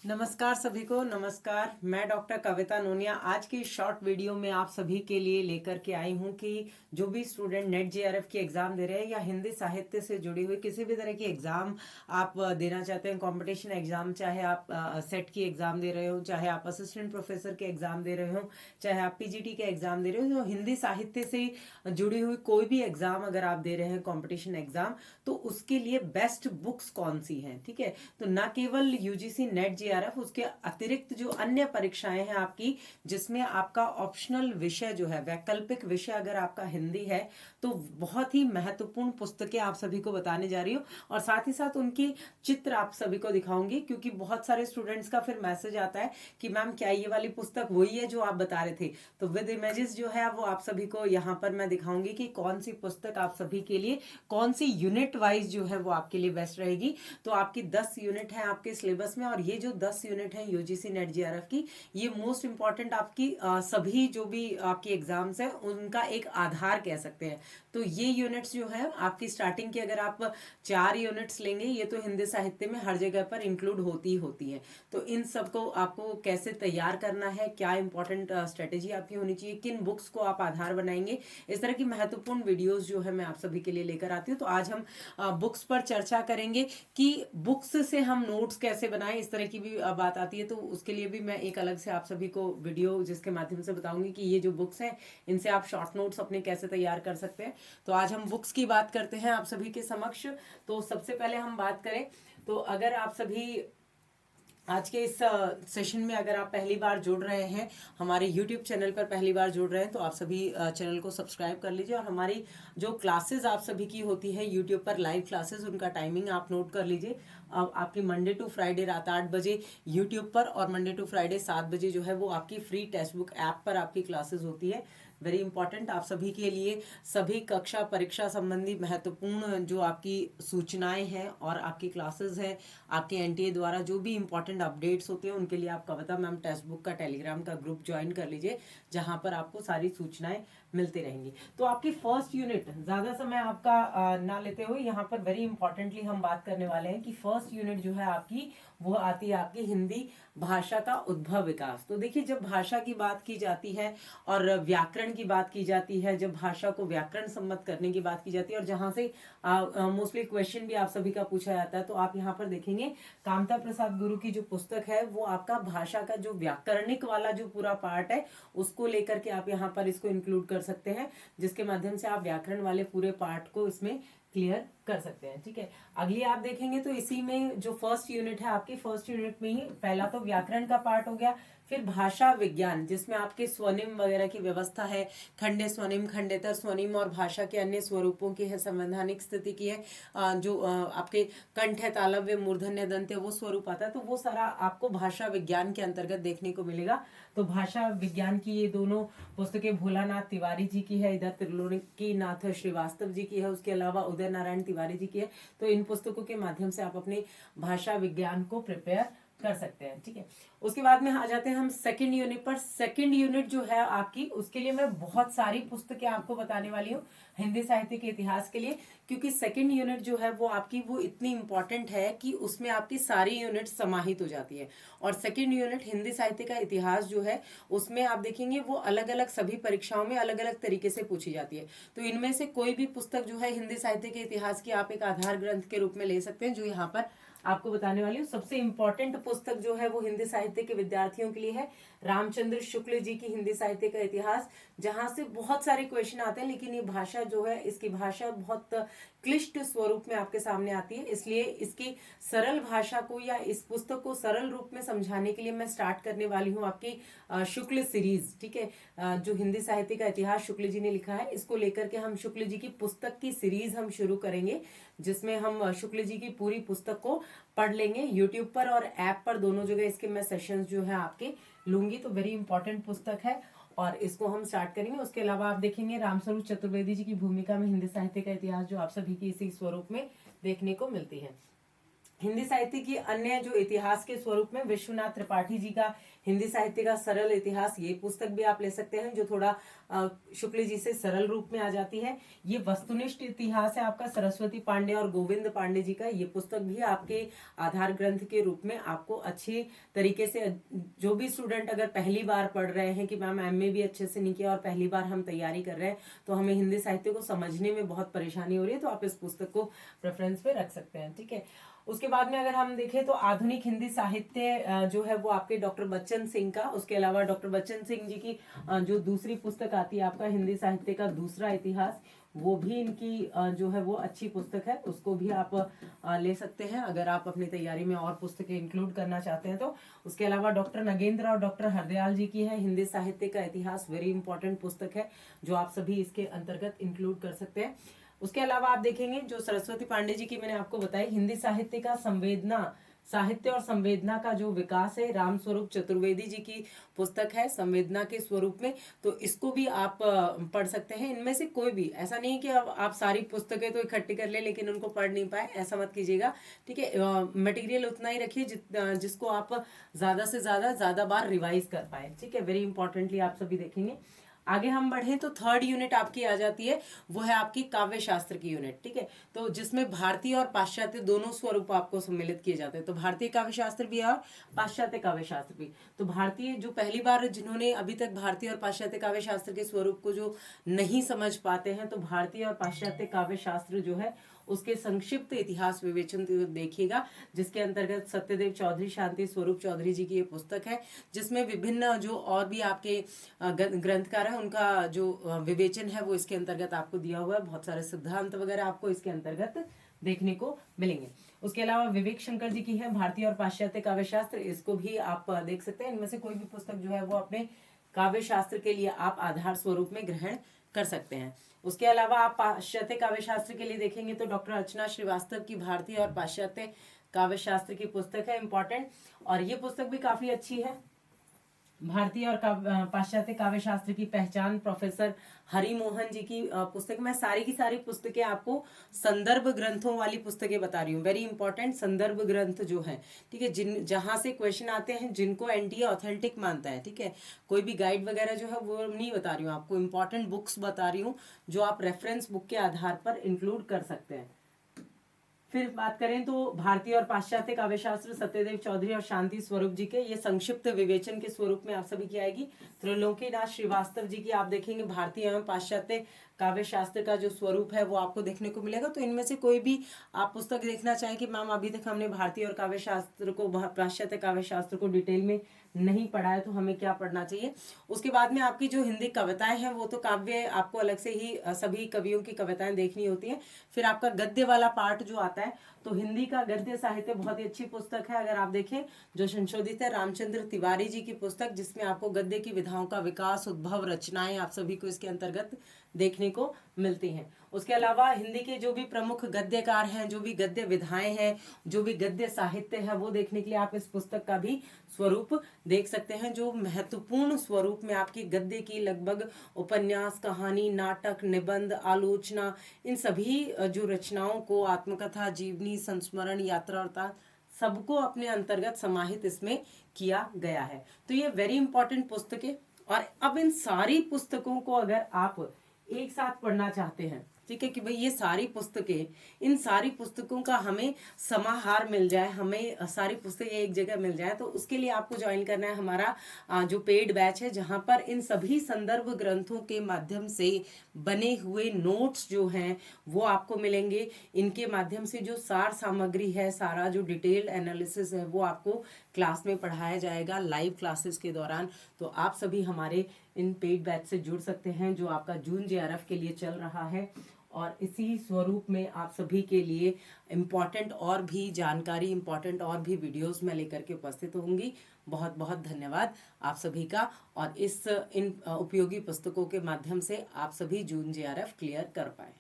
नमस्कार सभी को। नमस्कार, मैं डॉक्टर कविता नोनिया आज की शॉर्ट वीडियो में आप सभी के लिए लेकर के आई हूं कि जो भी स्टूडेंट नेट जेआरएफ की एग्जाम दे रहे हैं या हिंदी साहित्य से जुड़ी हुई किसी भी तरह की एग्जाम आप देना चाहते हैं, कंपटीशन एग्जाम, चाहे आप सेट की एग्जाम दे रहे हो, चाहे आप असिस्टेंट प्रोफेसर के एग्जाम दे रहे हो, चाहे आप पीजीटी के एग्जाम दे रहे हो, तो हिंदी साहित्य से जुड़ी हुई कोई भी एग्जाम अगर आप दे रहे हैं कंपटीशन एग्जाम, तो उसके लिए बेस्ट बुक्स कौन सी हैं। ठीक है, तो ना केवल यूजीसी नेट जेआरएफ, उसके अतिरिक्त जो अन्य परीक्षाएं हैं आपकी, जिसमें आपका ऑप्शनल विषय जो है, वैकल्पिक विषय अगर आपका हिंदी है, तो बहुत ही महत्वपूर्ण पुस्तकें आप सभी को बताने जा रही हूँ और साथ ही साथ उनकी चित्र आप सभी को दिखाऊंगी, क्योंकि बहुत सारे स्टूडेंट्स का फिर मैसेज आता है कि मैम क्या ये वाली पुस्तक वही है जो आप बता रहे थे। तो विद इमेजेस जो है वो आप सभी को यहाँ पर मैं दिखाऊंगी कि कौन सी पुस्तक आप सभी के लिए, कौन सी यूनिट वाइज जो है वो आपके लिए बेस्ट रहेगी। तो आपकी 10 यूनिट है आपके सिलेबस में, और ये जो 10 यूनिट है यूजीसी नेट जेआरएफ की, ये मोस्ट इंपॉर्टेंट आपकी सभी जो भी आपकी एग्जाम्स है उनका एक आधार कह सकते हैं। तो ये यूनिट्स जो है आपकी स्टार्टिंग की, अगर आप 4 यूनिट्स लेंगे, ये तो हिंदी साहित्य में हर जगह पर इंक्लूड होती ही होती है। तो इन सबको आपको कैसे तैयार करना है, क्या इंपॉर्टेंट स्ट्रेटेजी आपकी होनी चाहिए, किन बुक्स को आप आधार बनाएंगे, इस तरह की महत्वपूर्ण वीडियोस जो है मैं आप सभी के लिए लेकर आती हूँ। तो आज हम बुक्स पर चर्चा करेंगे कि बुक्स से हम नोट्स कैसे बनाएं, इस तरह की भी बात आती है। तो उसके लिए भी मैं एक अलग से आप सभी को वीडियो जिसके माध्यम से बताऊंगी कि ये जो बुक्स हैं इनसे आप शॉर्ट नोट्स अपने कैसे तैयार कर सकते हैं। तो आज हम बुक्स की बात करते हैं आप सभी के समक्ष। तो सबसे पहले हम बात करें, तो अगर आप सभी आज के इस सेशन में अगर आप पहली बार जुड़ रहे हैं, हमारे यूट्यूब चैनल पर पहली बार जुड़ रहे हैं, तो आप सभी चैनल को सब्सक्राइब कर लीजिए। और हमारी जो क्लासेस आप सभी की होती है यूट्यूब पर, लाइव क्लासेस, उनका टाइमिंग आप नोट कर लीजिए। आपकी मंडे टू फ्राइडे रात 8 बजे यूट्यूब पर, और मंडे टू फ्राइडे 7 बजे जो है वो आपकी फ्री टेक्स्ट बुक ऐप पर आपकी क्लासेस होती है। वेरी इंपॉर्टेंट आप सभी के लिए, सभी कक्षा परीक्षा संबंधी महत्वपूर्ण जो आपकी सूचनाएं हैं और आपकी क्लासेस हैं, आपके एनटीए द्वारा जो भी इंपॉर्टेंट अपडेट्स होते हैं, उनके लिए आप कविता मैम टेक्स्ट बुक का टेलीग्राम का ग्रुप ज्वाइन कर लीजिए, जहां पर आपको सारी सूचनाएं मिलती रहेंगी। तो आपकी फर्स्ट यूनिट, ज्यादा समय आपका ना लेते हुए, यहाँ पर वेरी इंपॉर्टेंटली हम बात करने वाले हैं कि फर्स्ट यूनिट जो है आपकी, वो आती है आपकी हिंदी भाषा का उद्भव विकास। तो देखिए, जब भाषा की बात की जाती है और व्याकरण की बात की जाती है, जब भाषा को व्याकरण सम्मत करने की बात की जाती है, और जहां से मोस्टली क्वेश्चन भी आप सभी का पूछा जाता है, तो आप यहाँ पर देखेंगे कामता प्रसाद गुरु की जो पुस्तक है, वो आपका भाषा का जो व्याकरणिक वाला जो पूरा पार्ट है, उसको लेकर के आप यहाँ पर इसको इंक्लूड कर सकते हैं, जिसके माध्यम से आप व्याकरण वाले पूरे पार्ट को इसमें क्लियर कर सकते हैं। ठीक है, अगली आप देखेंगे तो इसी में जो फर्स्ट यूनिट है आपकी, फर्स्ट यूनिट में ही पहला तो व्याकरण का पार्ट हो गया, फिर भाषा विज्ञान, जिसमें आपके स्वनिम वगैरह की व्यवस्था है, खंडे स्वनिम, खंडेतर स्वनिम, और भाषा के अन्य स्वरूपों की है, संवैधानिक स्थिति की है, जो आपके कंठ है, तालव्य, मूर्धन्य, दंत्य, वो स्वरूप आता है। तो वो सारा आपको भाषा विज्ञान के अंतर्गत देखने को मिलेगा। तो भाषा विज्ञान की ये दोनों पुस्तकें भोलानाथ तिवारी जी की है, इधर त्रिलोकीनाथ श्रीवास्तव जी की है, उसके अलावा उदय नारायण तिवारी जी की है। तो इन पुस्तकों के माध्यम से आप अपने भाषा विज्ञान को प्रिपेयर कर सकते हैं। ठीक है, उसके बाद में आ जाते हैं हम सेकंड यूनिट पर। सेकंड यूनिट जो है आपकी, उसके लिए मैं बहुत सारी पुस्तकें आपको बताने वाली हूँ हिंदी साहित्य के इतिहास के लिए, क्योंकि सेकंड यूनिट जो है वो आपकी, वो इतनी इंपॉर्टेंट है कि उसमें आपकी सारी यूनिट समाहित हो जाती है। और सेकंड यूनिट हिंदी साहित्य का इतिहास जो है, उसमें आप देखेंगे वो अलग अलग सभी परीक्षाओं में अलग अलग तरीके से पूछी जाती है। तो इनमें से कोई भी पुस्तक जो है हिंदी साहित्य के इतिहास की, आप एक आधार ग्रंथ के रूप में ले सकते हैं, जो यहाँ पर आपको बताने वाली हूँ। सबसे इंपॉर्टेंट पुस्तक जो है वो हिंदी साहित्य के विद्यार्थियों के लिए है रामचंद्र शुक्ल जी की हिंदी साहित्य का इतिहास, जहां से बहुत सारे क्वेश्चन आते हैं, लेकिन ये भाषा जो है, इसकी भाषा बहुत क्लिष्ट स्वरूप में आपके सामने आती है। इसलिए इसकी सरल भाषा को, या इस पुस्तक को सरल रूप में समझाने के लिए मैं स्टार्ट करने वाली हूँ आपकी शुक्ल सीरीज। ठीक है, जो हिंदी साहित्य का इतिहास शुक्ल जी ने लिखा है, इसको लेकर के हम शुक्ल जी की पुस्तक की सीरीज हम शुरू करेंगे, जिसमें हम शुक्ल जी की पूरी पुस्तक को पढ़ लेंगे। यूट्यूब पर और ऐप पर दोनों जगह इसके मैं सेशंस जो है आपके लूंगी। तो वेरी इंपॉर्टेंट पुस्तक है और इसको हम स्टार्ट करेंगे। उसके अलावा आप देखेंगे रामस्वरूप चतुर्वेदी जी की भूमिका में हिंदी साहित्य का इतिहास, जो आप सभी की इसी स्वरूप में देखने को मिलती है। हिंदी साहित्य की अन्य जो इतिहास के स्वरूप में विश्वनाथ त्रिपाठी जी का हिंदी साहित्य का सरल इतिहास, ये पुस्तक भी आप ले सकते हैं, जो थोड़ा शुक्ल जी से सरल रूप में आ जाती है। ये वस्तुनिष्ठ इतिहास है आपका सरस्वती पांडे और गोविंद पांडे जी का। ये पुस्तक भी आपके आधार ग्रंथ के रूप में आपको अच्छी तरीके से, जो भी स्टूडेंट अगर पहली बार पढ़ रहे हैं कि मैम एमए भी अच्छे से नहीं किया और पहली बार हम तैयारी कर रहे हैं, तो हमें हिंदी साहित्य को समझने में बहुत परेशानी हो रही है, तो आप इस पुस्तक को प्रेफरेंस पे रख सकते हैं। ठीक है, उसके बाद में अगर हम देखें तो आधुनिक हिंदी साहित्य जो है वो आपके डॉक्टर बच्चन सिंह का, उसके अलावा डॉक्टर बच्चन सिंह जी की जो दूसरी पुस्तक आती है आपका हिंदी साहित्य का दूसरा इतिहास, वो भी इनकी जो है वो अच्छी पुस्तक है, उसको भी आप ले सकते हैं अगर आप अपनी तैयारी में और पुस्तकें इंक्लूड करना चाहते हैं तो। उसके अलावा डॉक्टर नगेंद्र और डॉक्टर हरदयाल जी की है हिंदी साहित्य का इतिहास, वेरी इंपॉर्टेंट पुस्तक है, जो आप सभी इसके अंतर्गत इंक्लूड कर सकते हैं। उसके अलावा आप देखेंगे जो सरस्वती पांडे जी की मैंने आपको बताई हिंदी साहित्य का संवेदना, साहित्य और संवेदना का जो विकास है, राम स्वरूप चतुर्वेदी जी की पुस्तक है संवेदना के स्वरूप में, तो इसको भी आप पढ़ सकते हैं। इनमें से कोई भी, ऐसा नहीं है कि आप सारी पुस्तकें तो इकट्ठी कर ले लेकिन उनको पढ़ नहीं पाए, ऐसा मत कीजिएगा। ठीक है, मटेरियल उतना ही रखिए जिसको आप ज्यादा बार रिवाइज कर पाए। ठीक है, वेरी इंपॉर्टेंटली आप सभी देखेंगे। आगे हम बढ़े तो थर्ड यूनिट आपकी आ जाती है, वो है आपकी काव्य शास्त्र की यूनिट। ठीक है, तो जिसमें भारतीय और पाश्चात्य दोनों स्वरूप आपको सम्मिलित किए जाते हैं, तो भारतीय काव्य शास्त्र भी है और पाश्चात्य काव्य शास्त्र भी। तो भारतीय, जो पहली बार जिन्होंने अभी तक भारतीय और पाश्चात्य काव्य शास्त्र के स्वरूप को जो नहीं समझ पाते हैं, तो भारतीय और पाश्चात्य काव्य शास्त्र जो है उसके संक्षिप्त इतिहास विवेचन देखिएगा, जिसके अंतर्गत सत्यदेव चौधरी, शांति स्वरूप चौधरी जी की ये पुस्तक है, जिसमें विभिन्न जो और भी आपके ग्रंथकार है उनका जो विवेचन है वो इसके अंतर्गत आपको दिया हुआ है। बहुत सारे सिद्धांत वगैरह आपको इसके अंतर्गत देखने को मिलेंगे। उसके अलावा विवेक शंकर जी की है भारतीय और पाश्चात्य काव्य शास्त्र, इसको भी आप देख सकते हैं। इनमें से कोई भी पुस्तक जो है वो अपने काव्य शास्त्र के लिए आप आधार स्वरूप में ग्रहण कर सकते हैं। उसके अलावा आप पाश्चात्य काव्य शास्त्र के लिए देखेंगे तो डॉक्टर अर्चना श्रीवास्तव की भारतीय और पाश्चात्य काव्य शास्त्र की पुस्तक है, इंपॉर्टेंट, और ये पुस्तक भी काफी अच्छी है। भारतीय और पाश्चात्य काव्य शास्त्र की पहचान, प्रोफेसर हरिमोहन जी की पुस्तक। मैं सारी की सारी पुस्तकें आपको संदर्भ ग्रंथों वाली पुस्तकें बता रही हूँ, वेरी इंपॉर्टेंट संदर्भ ग्रंथ जो है। ठीक है, जहां से क्वेश्चन आते हैं, जिनको एनटीए ऑथेंटिक मानता है। ठीक है, कोई भी गाइड वगैरह जो है वो नहीं बता रही हूँ आपको, इंपॉर्टेंट बुक्स बता रही हूँ जो आप रेफरेंस बुक के आधार पर इंक्लूड कर सकते हैं। फिर बात करें तो भारतीय और पाश्चात्य काव्य शास्त्र, सत्यदेव चौधरी और शांति स्वरूप जी के, ये संक्षिप्त विवेचन के स्वरूप में आप सभी की आएगी। त्रिलोकीनाथ श्रीवास्तव जी की आप देखेंगे भारतीय एवं पाश्चात्य काव्य शास्त्र का जो स्वरूप है वो आपको देखने को मिलेगा। तो इनमें से कोई भी आप पुस्तक देखना चाहें कि मैम अभी तक हमने भारतीय और काव्य शास्त्र को, पाश्चात्य काव्य शास्त्र को डिटेल में नहीं पढ़ा है, तो हमें क्या पढ़ना चाहिए। उसके बाद में आपकी जो हिंदी कविताएं हैं वो तो काव्य आपको अलग से ही सभी कवियों की कविताएं देखनी होती हैं। फिर आपका गद्य वाला पार्ट जो आता है, तो हिंदी का गद्य साहित्य बहुत ही अच्छी पुस्तक है। अगर आप देखें जो संशोधित है रामचंद्र तिवारी जी की पुस्तक, जिसमें आपको गद्य की विधाओं का विकास, उद्भव, रचनाएं आप सभी को इसके अंतर्गत देखने को मिलती हैं। उसके अलावा हिंदी के जो भी प्रमुख गद्यकार हैं, जो भी गद्य विधाएं हैं, जो भी गद्य साहित्य है, वो देखने के लिए आप इस पुस्तक का भी स्वरूप देख सकते हैं, जो महत्वपूर्ण स्वरूप में आपकी गद्य की लगभग उपन्यास, कहानी, नाटक, निबंध, आलोचना, इन सभी जो रचनाओं को, आत्मकथा, जीवनी, संस्मरण, यात्रा और सबको अपने अंतर्गत समाहित इसमें किया गया है। तो ये वेरी इंपॉर्टेंट पुस्तकें, और अब इन सारी पुस्तकों को अगर आप एक साथ पढ़ना चाहते हैं, ठीक है, कि भाई ये सारी पुस्तकें, इन सारी पुस्तकों का हमें समाहार मिल जाए, हमें सारी पुस्तकें एक जगह मिल जाए, तो उसके लिए आपको ज्वाइन करना है हमारा जो पेड बैच है, जहां पर इन सभी संदर्भ ग्रंथों के माध्यम से बने हुए नोट्स जो हैं वो आपको मिलेंगे। इनके माध्यम से जो सार सामग्री है, सारा जो डिटेल एनालिसिस है, वो आपको क्लास में पढ़ाया जाएगा लाइव क्लासेस के दौरान। तो आप सभी हमारे इन पेड बैच से जुड़ सकते हैं, जो आपका जून जेआरएफ के लिए चल रहा है, और इसी स्वरूप में आप सभी के लिए इम्पॉर्टेंट और भी जानकारी, इम्पॉर्टेंट और भी वीडियोस मैं लेकर के उपस्थित होंगी। बहुत बहुत धन्यवाद आप सभी का, और इन उपयोगी पुस्तकों के माध्यम से आप सभी जून जेआरएफ क्लियर कर पाए।